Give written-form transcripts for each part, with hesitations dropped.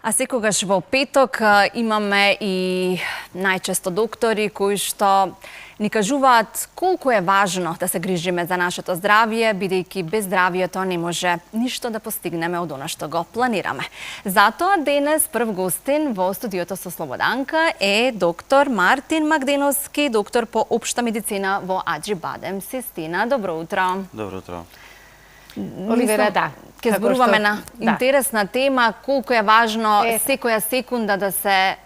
А секогаш во петок имаме и најчесто доктори кои што ни кажуваат колку е важно да се грижиме за нашето здравје, бидејќи без здравјето не може ништо да постигнеме од она што го планираме. Затоа денес прв гостин во студиото со Слободанка е доктор Мартин Магденовски, доктор по општа медицина во Аџибадем Систина. Добро утро. Добро утро. Оливера, да. Ке зборуваме на интересна тема, колку е важно секоја секунда да се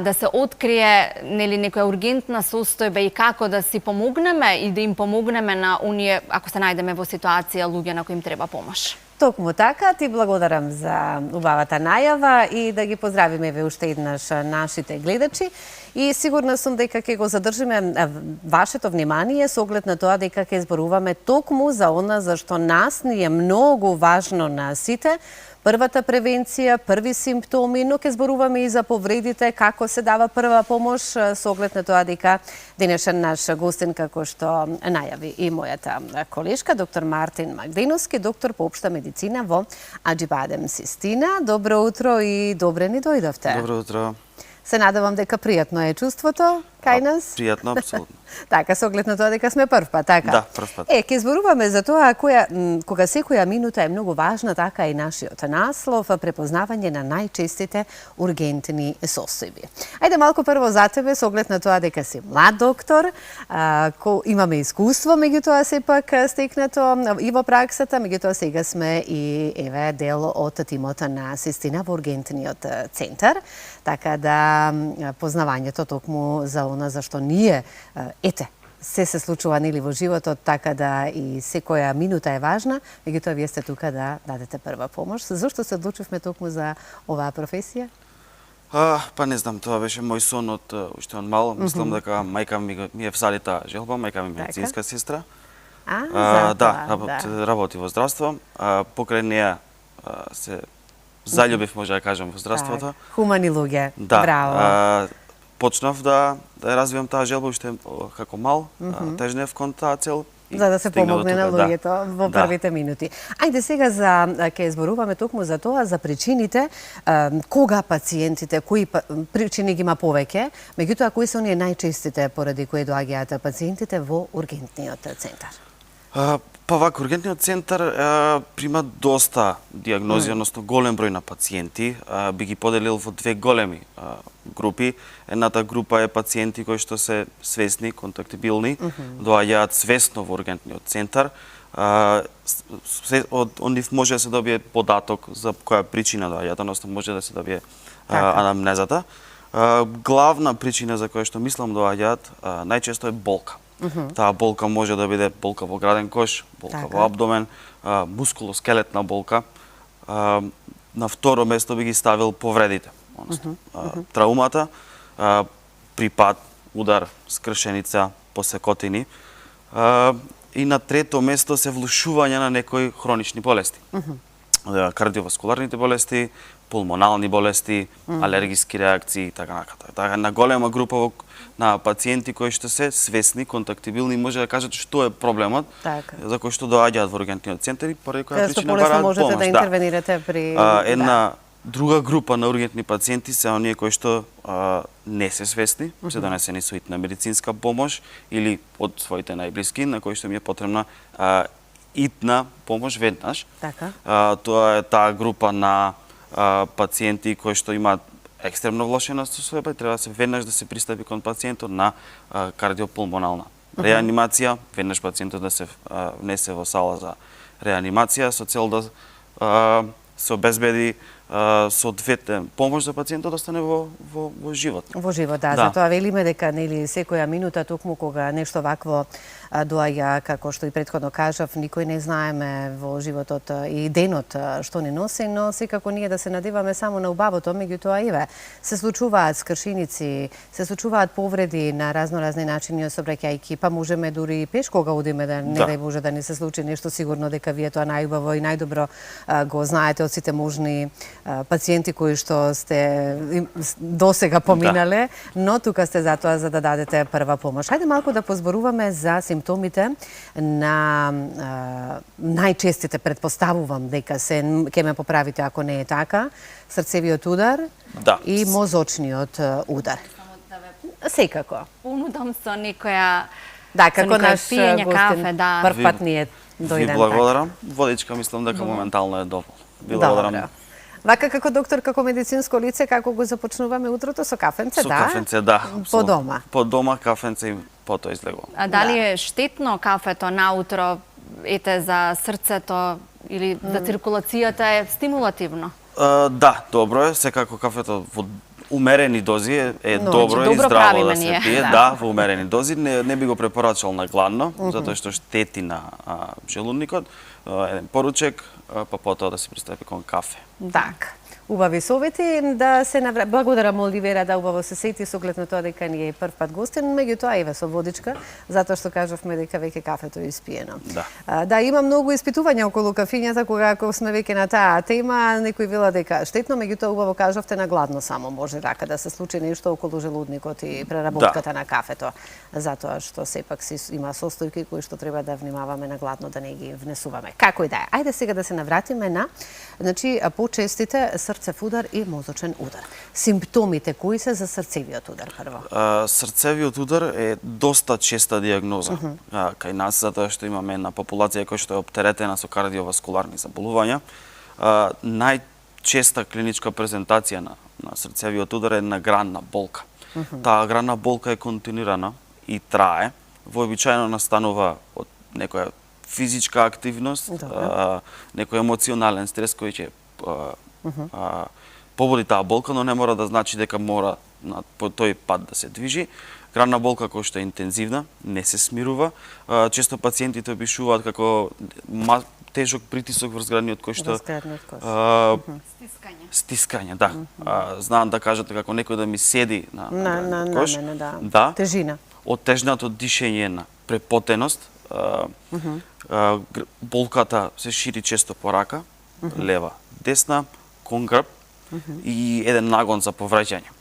да се открие нели некоја ургентна состојба и како да си помогнеме и да им помогнеме на оние ако се најдеме во ситуација луѓе на кои им треба помош. Токму така, ти благодарам за убавата најава и да ги поздравиме ве уште еднаш нашите гледачи. И сигурна сум дека ќе го задржиме вашето внимание со оглед на тоа дека ќе зборуваме токму за она за што нас ни е многу важно на сите. Првата превенција, први симптоми, но ќе зборуваме и за повредите, како се дава прва помош, со оглед на тоа дека денешен наш гостин, како што најави и мојата колешка, доктор Мартин Магденовски, доктор по општа медицина во Аџибадем Систина. Добро утро и добре ни дојдовте. Добро утро. Се надевам дека пријатно е чувството кај нас. Пријатно, апсолутно. Така, со оглед на тоа дека сме прв пат, така? Да, прв пат. Ќе зборуваме за тоа кога секоја минута е многу важна, така и нашиот наслов, препознавање на најчестите ургентни состојби. Ајде малку прво за тебе, со оглед на тоа дека си млад доктор, имаме искуство, меѓутоа сепак стекнато и во праксата, меѓутоа сега сме и еве дел од тимот на Систина во ургентниот центар, така да познавањето токму за она за што ние се случува нели во животот, така да и секоја минута е важна, меѓутоа вие сте тука да дадете прва помош. Зошто се одлучивме токму за оваа професија? Па не знам, тоа беше мој сон од уште од мал. Мислам дека мајка ми е всали таа желба, мајка ми е медицинска сестра. Работи во здравство. Покрај неа се заљубив, може да кажам, во здравството. Хумани луѓе. Браво. Почнав да развивам таа желба уште како мал, тежнев кон таа цел. За да се помогне на луѓето во првите минути. Ајде сега ќе зборуваме токму за тоа, за причините, кога пациентите, кои причини ги има повеќе, меѓутоа кои се оние најчестите поради кои доаѓаат пациентите во ургентниот центар? Па вака, ургентниот центар прима доста диагнози, односно голем број на пациенти. Би ги поделил во две големи групи. Едната група е пациенти кои што се свесни, контактибилни, доаѓаат свесно во ургентниот центар. Од нив може да се добие податок за која причина доаѓаат, односно може да се добие анамнезата. Главна причина за која што мислам доаѓаат најчесто е болка. Таа болка може да биде болка во граден кош, болка во абдомен, мускулоскелетна болка. На второ место би ги ставил повредите, односно траумата, припад, удар, скршеница, посекотини. И на трето место се влушување на некои хронични болести. Кардиоваскуларните болести, пулмонални болести, алергиски реакции и така наката. Така на голема група на пациенти кои што се свесни, контактибилни, може да кажат што е проблемот за кој што доаѓаат во ургентниот центар и поради која причина бараат помош. Можете да интервенирате при една друга група на ургентни пациенти се оние кои што не се свесни, се донесени со итна медицинска помош или од своите најблиски, на кои што ми е потребна итна помош веднаш. Тоа е таа група на пациенти кои што имаат екстремно влошена состојба и треба да се веднаш да се пристапи кон пациентот на кардиопулмонална реанимација, веднаш пациентот да се внесе во сала за реанимација со цел да се обезбеди соодветна помош за пациентот да остане во живот. Во живот, да. Затоа велиме дека нели секоја минута токму кога нешто вакво доаѓа, како што и претходно кажав, никој не знаеме во животот и денот што ни носи, но секако ние да се надеваме само на убавото, меѓутоа еве се случуваат скршеници, се случуваат повреди на разноразни начини сообраќајки, па можеме дури и пеш кога одиме да не дај Боже да не се случи нешто, сигурно дека вие тоа најубаво и најдобро го знаете од сите можни пациенти кои што сте досега поминале, но тука сте затоа за да дадете прва помош. Хајде малку да позборуваме за симптомите на најчестите, предпоставувам дека ќе ме поправите ако не е така, срцевиот удар и мозочниот удар. Секако. Понудам со некоја како наш пиење гостин, кафе, да. прв пат ние дојдем. Ви благодарам. Водичка мислам дека моментално е доволно. Ви благодарам. Вака како доктор, како медицинско лице, како го започнуваме утрото со кафенце, Со кафенце, да. По дома. По дома кафенце и потоа излегувам. А дали е штетно кафето наутро, за срцето или за циркулацијата е стимулативно? Да, добро е. Секако кафето во умерени дози е добро и добро здраво да се пие. Да. Да, во умерени дози. Не би го препорачал на гладно, затоа што штети на желудникот. Еден поручек, па потоа да се пристапи кон кафе. Така. Убави совети да се благодарам Оливера да убаво се сети со оглед на тоа дека ни е прв пат гостин, меѓутоа еве со водичка, затоа што кажавме дека веќе кафето е испиено. Да, има многу испитувања околу кафињата кога сме веќе на таа тема, некој вела дека штетно, меѓутоа убаво кажавте на гладно само може рака да се случи нешто околу желудникот и преработката на кафето, затоа што сепак има состојки кои што треба да внимаваме на гладно да не ги внесуваме. Како и да е. Ајде сега да се навратиме на почестите срцев удар и мозочен удар. Симптомите кои се за срцевиот удар прво? Срцевиот удар е доста честа диагноза кај нас, затоа што имаме една популација која што е оптеретена со кардиоваскуларни заболувања. Најчеста клиничка презентација на срцевиот удар е на гранна болка. Таа гранна болка е континуирана и трае. Вообичаено настанува од некоја физичка активност, некој емоционален стрес кој ќе побуди таа болка, но не мора да значи дека мора по тој пат да се движи. Гранна болка која што е интензивна, не се смирува. Често пациентите опишуваат како тежок притисок врз градниот кој што стискање, да. Знаам да кажете како некој да ми седи на кош. Да. Тежина. Оттежнато дишење на препотеност. Болката се шири често по рака, лева, десна, кон грб и еден нагон за повраќање.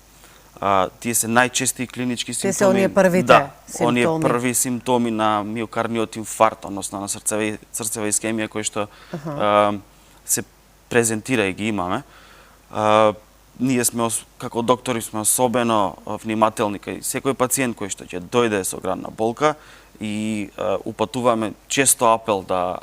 Тие се најчести клинички симптоми. Тие се оние првите симптоми. Оние први симптоми на миокардниот инфаркт, односно на срцева искемија кои што се презентира и ги имаме. Ние сме како доктори сме особено внимателни кај секој пациент кој што ќе дојде со гранна болка и упатуваме често апел да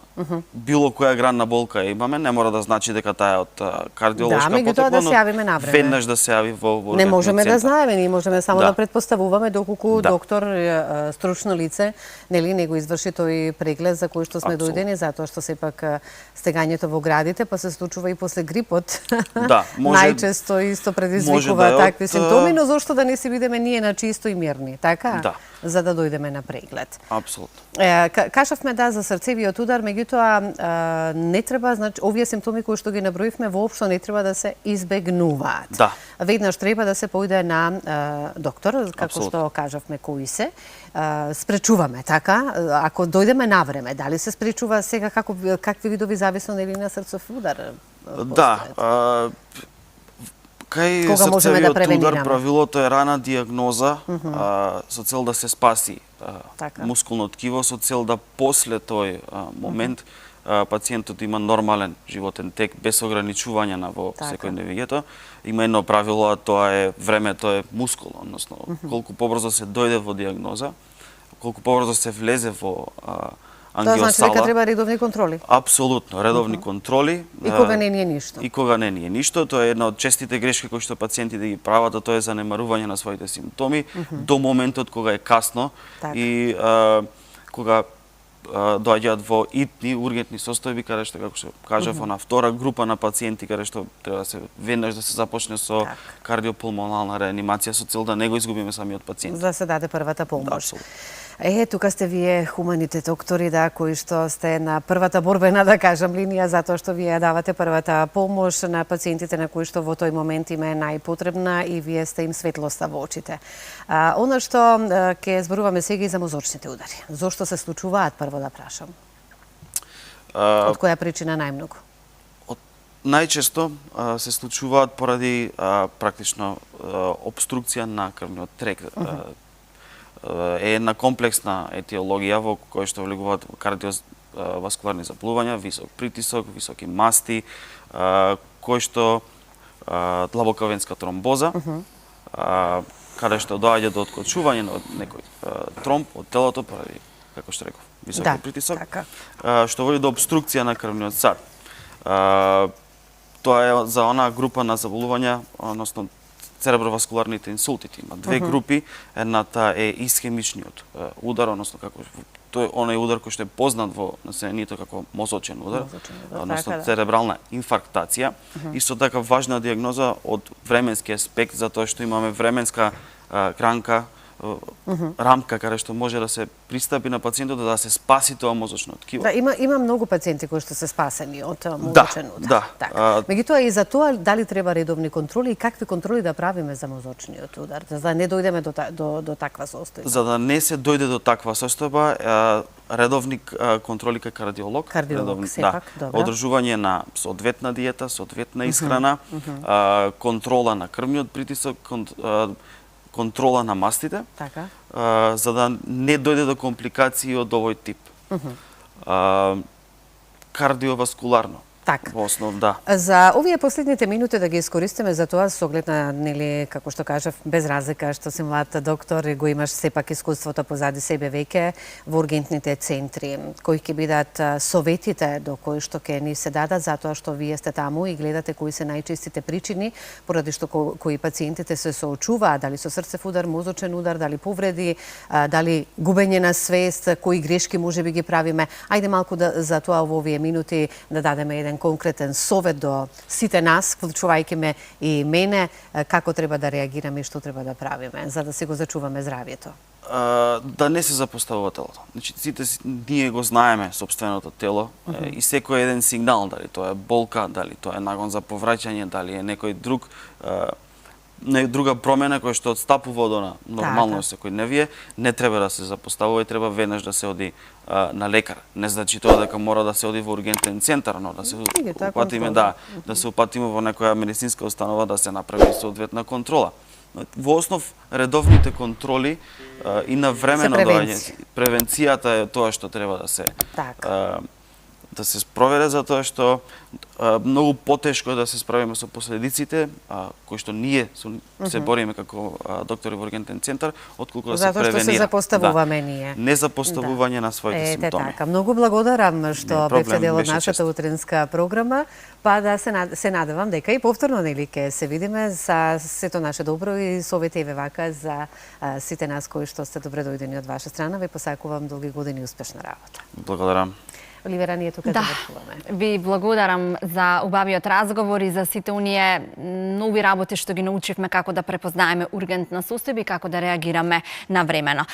било која гранна болка имаме, не мора да значи дека таа е од кардиолошка потекла, да се јавиме навреме. Веднаш да се јави во не можеме да знаеме, ние можеме само да предпоставуваме доколку доктор, стручно лице, нели него изврши тој преглед за кој што сме дојдени, затоа што сепак стегањето во градите, па се случува и после грипот. Најчесто исто предизвикува такви симптоми, но зошто да не си бидеме ние на чисто и мирни, така? За да дојдеме на преглед. Апсолутно. Кажавме за срцевиот удар, меѓутоа не треба, значи овие симптоми кои што ги наброивме воопшто не треба да се избегнуваат. Да. Веднаш треба да се поиде на доктор, како што кажавме кои се. Спречуваме, така? Ако дојдеме на време, дали се спречува сега какви видови зависно нели на срцев удар? Да. Кај срцевиот удар правилото е рана диагноза со цел да се спаси мускулно ткиво, со цел да после тој момент пациентот има нормален животен тек без ограничувања во секојдневието. Има едно правило, а тоа е времето е мускул, односно колку побрзо се дојде во диагноза, колку побрзо се влезе во ангиосала. Тоа значи дека треба редовни контроли? Апсолутно, редовни контроли. И кога не ни е ништо? И кога не ни е ништо. Тоа е една од честите грешки кои што пациентите ги прават, а тоа е занемарување на своите симптоми до моментот кога е касно и кога доаѓаат во итни, ургентни состојби, каде што, како што кажав, на втора група на пациенти, каде што треба да се веднаш да се започне со кардиопулмонална реанимација со цел да не го изгубиме самиот пациент. Да се даде првата помош. Да, тука сте вие хуманите доктори, кои што сте на првата борбена, да кажам, линија, затоа што вие давате првата помош на пациентите на кои што во тој момент им е најпотребна и вие сте им светлоста во очите. Она што ќе зборуваме сега и за мозочните удари. Зошто се случуваат, прво да прашам? Од која причина најмногу? најчесто се случуваат поради практично обструкција на крвниот трек. Е една комплексна етиологија во која што влегуваат кардиоваскуларни заплувања, висок притисок, високи масти, кој што длабока венска тромбоза, каде што доаѓа до откочување на некој тромб од телото поради, како што реков, високи притисок, што води до обструкција на крвниот сад. Тоа е за онаа група на заболувања, односно цереброваскуларните инсултити. Има две групи, едната е исхемичниот удар, односно како тој оној удар кој што е познат во населението како мозочен удар, односно церебрална инфарктација. Исто така важна диагноза од временски аспект, затоа што имаме временска рамка каде што може да се пристапи на пациентот да се спаси тоа мозочно ткиво. Да, има многу пациенти кои што се спасени од мозочен удар. Меѓутоа и за тоа дали треба редовни контроли и какви контроли да правиме за мозочниот удар, за да не дојдеме до таква состојба? За да не се дојде до таква состојба, редовни контроли кај кардиолог, одржување на соодветна диета, соодветна исхрана, контрола на крвниот притисок, контрола на мастите, за да не дојде до компликации од овој тип. Кардиоваскуларно. Во основ, да. За овие последните минути да ги искористиме за тоа со оглед на, нели, како што кажав, без разлика што си млад доктор и го имаш сепак искуството позади себе веќе во ургентните центри, кои ќе бидат советите до кои што ќе ни се дадат затоа што вие сте таму и гледате кои се најчестите причини поради што кои пациентите се соочуваат, дали со срцев удар, мозочен удар, дали повреди, дали губење на свест, кои грешки можеби ги правиме. Ајде малку за тоа во овие минути да дадеме еден конкретен совет до сите нас, вклучувајќи ме и мене, како треба да реагираме и што треба да правиме, за да си го зачуваме здравието. Да не се запоставува телото. Значи, сите ние го знаеме сопственото тело и секој еден сигнал, дали тоа е болка, дали тоа е нагон за повраќање, дали е некој друга промена која што отстапува од нормално секојдневие, не треба да се запоставува и треба веднаш да се оди на лекар. Не значи тоа дека мора да се оди во ургентен центар, но да се упатиме да се упатиме во некоја медицинска установа да се направи соодветна контрола. Во основ редовните контроли и на времено доаѓање. Превенцијата е тоа што треба да се спроведе, затоа што многу потешко е да се справиме со последиците, кои што ние се бориме како доктори во ургентен центар, отколку да се превенира. Затоа што се запоставуваме ние. Незапоставување на своите симптоми. Така. Многу благодарам што бевте дел од нашата утринска програма, па да се надевам дека и повторно нели ќе се видиме за сето наше добро и совети еве вака за сите нас кои што сте добре дојдени од ваша страна. Ви посакувам долги години и успешна работа. Благодарам. Оливера, ние тука завршуваме. Ви благодарам за убавиот разговор и за сите оние нови работи што ги научивме како да препознаеме ургентна состојба и како да реагираме навремено.